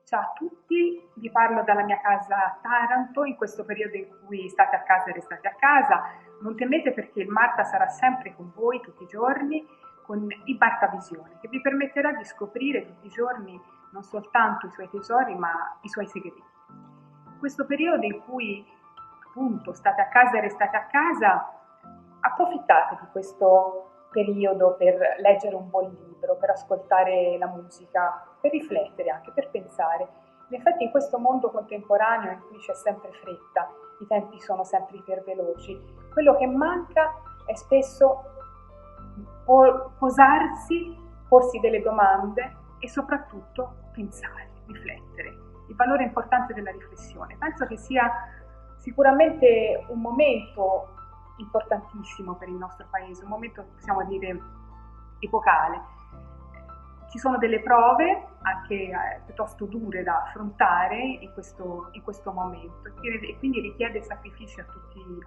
Ciao a tutti, vi parlo dalla mia casa a Taranto, in questo periodo in cui state a casa e restate a casa. Non temete perché il Marta sarà sempre con voi tutti i giorni con il Marta Visione, che vi permetterà di scoprire tutti i giorni non soltanto i suoi tesori ma i suoi segreti. In questo periodo in cui appunto state a casa e restate a casa, approfittate di questo periodo per leggere un buon libro, per ascoltare la musica, per riflettere anche, per pensare. In effetti in questo mondo contemporaneo in cui c'è sempre fretta, i tempi sono sempre iperveloci, quello che manca è spesso posarsi, porsi delle domande e soprattutto pensare, riflettere. Il valore importante della riflessione. Penso che sia sicuramente un momento importantissimo per il nostro paese, un momento, possiamo dire, epocale. Ci sono delle prove anche piuttosto dure da affrontare in questo momento e quindi richiede sacrifici a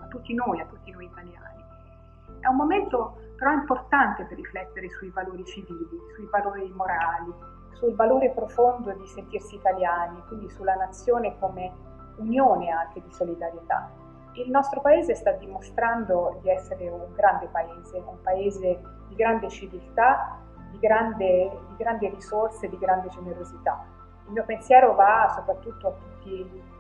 tutti noi italiani. È un momento però importante per riflettere sui valori civili, sui valori morali, sul valore profondo di sentirsi italiani, quindi sulla nazione come unione anche di solidarietà. Il nostro paese sta dimostrando di essere un paese di grande civiltà, di grandi risorse, di grande generosità. Il mio pensiero va soprattutto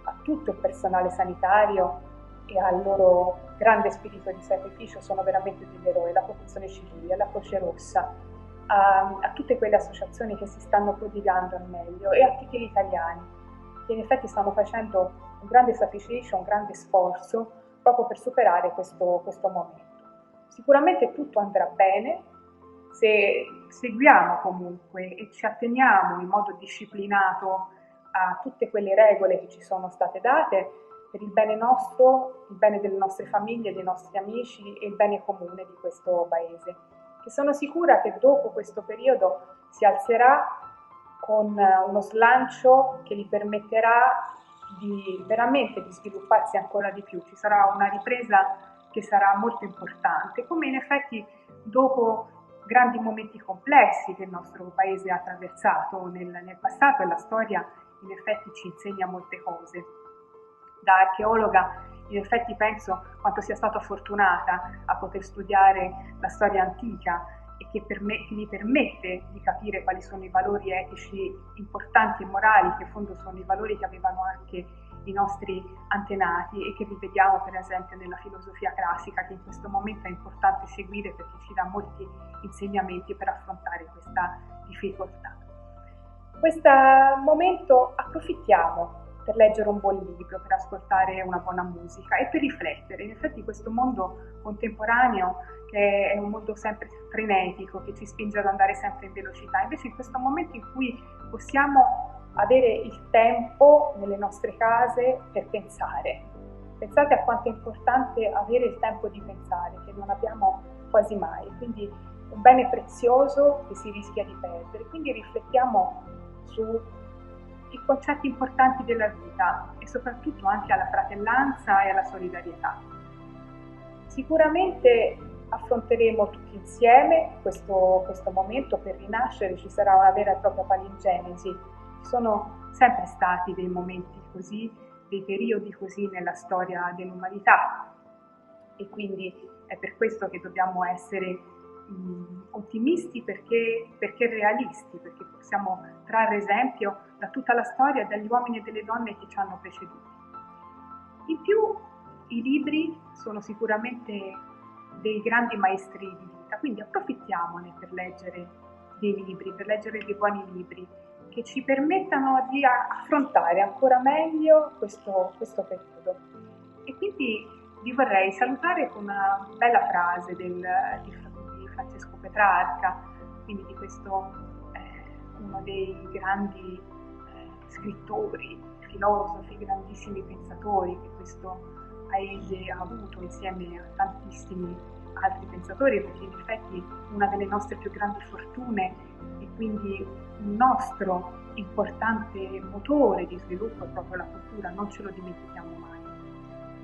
a tutto il personale sanitario e al loro grande spirito di sacrificio, sono veramente degli eroi, la Protezione Civile, la Croce Rossa, a tutte quelle associazioni che si stanno prodigando al meglio e a tutti gli italiani che in effetti stanno facendo un grande sacrificio, un grande sforzo proprio per superare questo momento. Sicuramente tutto andrà bene se seguiamo comunque e ci atteniamo in modo disciplinato a tutte quelle regole che ci sono state date per il bene nostro, il bene delle nostre famiglie, dei nostri amici e il bene comune di questo paese, che sono sicura che dopo questo periodo si alzerà con uno slancio che gli permetterà veramente di svilupparsi ancora di più. Ci sarà una ripresa che sarà molto importante, come in effetti dopo grandi momenti complessi che il nostro paese ha attraversato nel passato, e la storia in effetti ci insegna molte cose. Da archeologa in effetti penso quanto sia stata fortunata a poter studiare la storia antica e che gli permette di capire quali sono i valori etici importanti e morali, che in fondo sono i valori che avevano anche i nostri antenati e che rivediamo per esempio nella filosofia classica, che in questo momento è importante seguire perché ci dà molti insegnamenti per affrontare questa difficoltà. Questo momento approfittiamo per leggere un buon libro, per ascoltare una buona musica e per riflettere. In effetti questo mondo contemporaneo, che è un mondo sempre frenetico, che ci spinge ad andare sempre in velocità, invece in questo momento in cui possiamo avere il tempo nelle nostre case per pensare. Pensate a quanto è importante avere il tempo di pensare, che non abbiamo quasi mai, quindi un bene prezioso che si rischia di perdere. Quindi riflettiamo sui concetti importanti della vita e soprattutto anche alla fratellanza e alla solidarietà. Sicuramente affronteremo tutti insieme questo momento per rinascere, ci sarà una vera e propria palingenesi. Ci sono sempre stati dei momenti così, dei periodi così nella storia dell'umanità e quindi è per questo che dobbiamo essere ottimisti perché realisti, perché possiamo trarre esempio da tutta la storia, dagli uomini e delle donne che ci hanno preceduti. In più i libri sono sicuramente dei grandi maestri di vita, quindi approfittiamone per leggere dei libri, per leggere dei buoni libri che ci permettano di affrontare ancora meglio questo periodo. E quindi vi vorrei salutare con una bella frase di Francesco Petrarca, quindi di questo uno dei grandi scrittori, filosofi, grandissimi pensatori che questo paese ha avuto insieme a tantissimi altri pensatori, perché in effetti una delle nostre più grandi fortune e quindi un nostro importante motore di sviluppo è proprio la cultura, non ce lo dimentichiamo mai.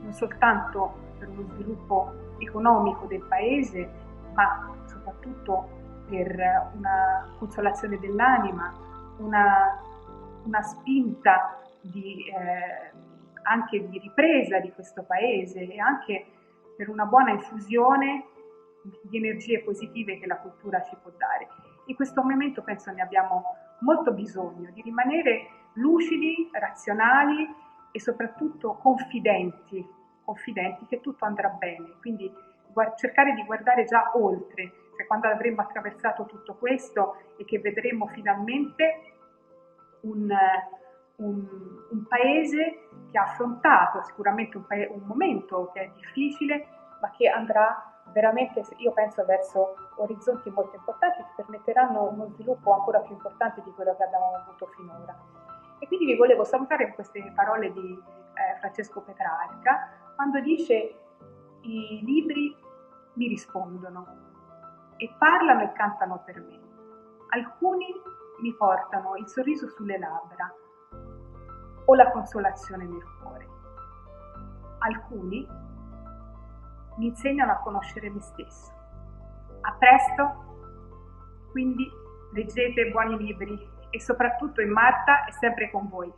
Non soltanto per uno sviluppo economico del paese, ma soprattutto per una consolazione dell'anima, una una spinta anche di ripresa di questo paese e anche per una buona infusione di energie positive che la cultura ci può dare. In questo momento penso ne abbiamo molto bisogno, di rimanere lucidi, razionali e soprattutto confidenti che tutto andrà bene, quindi cercare di guardare già oltre, cioè quando avremo attraversato tutto questo e che vedremo finalmente un paese che ha affrontato sicuramente un momento che è difficile, ma che andrà veramente, io penso, verso orizzonti molto importanti che permetteranno uno sviluppo ancora più importante di quello che abbiamo avuto finora. E quindi vi volevo salutare con queste parole di Francesco Petrarca, quando dice: i libri mi rispondono e parlano e cantano per me. Alcuni mi portano il sorriso sulle labbra o la consolazione nel cuore. Alcuni mi insegnano a conoscere me stesso. A presto, quindi leggete buoni libri e soprattutto in Marta è sempre con voi.